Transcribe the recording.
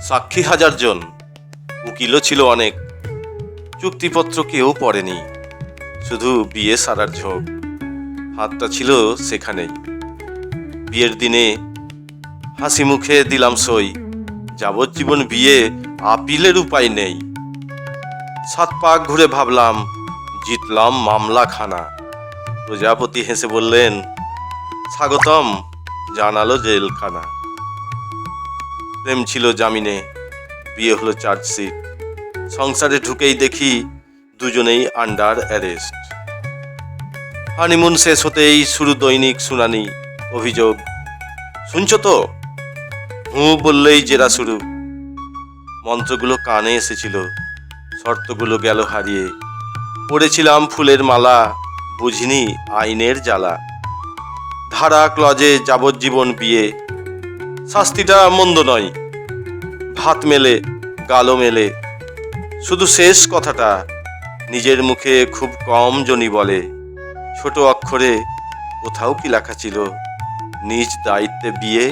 সাক্ষী 1000 জন, উকিলও ছিল অনেক, চুক্তিপত্র কেউ পড়েনি, শুধু বিয়ে সারার ঝোঁক। হাতটা ছিল সেখানেই। বিয়ের দিনে হাসি মুখে দিলাম সই, যাবজ্জীবন বিয়ে, আপিলের উপায় নেই। 7 পাক ঘুরে ভাবলাম, জিতলাম মামলা খানা। প্রজাপতি হেসে বললেন, স্বাগতম, জানালো জেলখানা। প্রেম ছিল জামিনে, বিয়ে হলো চার্জশিট। সংসারে ঢুকেই দেখি দুজনেই আন্ডার অ্যারেস্ট। হানিমুন শেষ হতেই শুরু দৈনিক শুনানি। অভিযোগ, শুনছো তো? বললেই জেরা শুরু। মন্ত্রগুলো কানে এসেছিল, শর্তগুলো গেল হারিয়ে। পড়েছিলাম ফুলের মালা, বুঝিনি আইনের জ্বালা। ধারা ক্লজে যাবজ্জীবন বিয়ে, শাস্তিটা মন্দ নয়। ভাত মেলে, গালো মেলে, শুধু শেষ কথাটা নিজের মুখে খুব কম জনই বলে। ছোট অক্ষরে কোথাও কি লেখা ছিল, নিজ দায়িত্বে বিয়ে।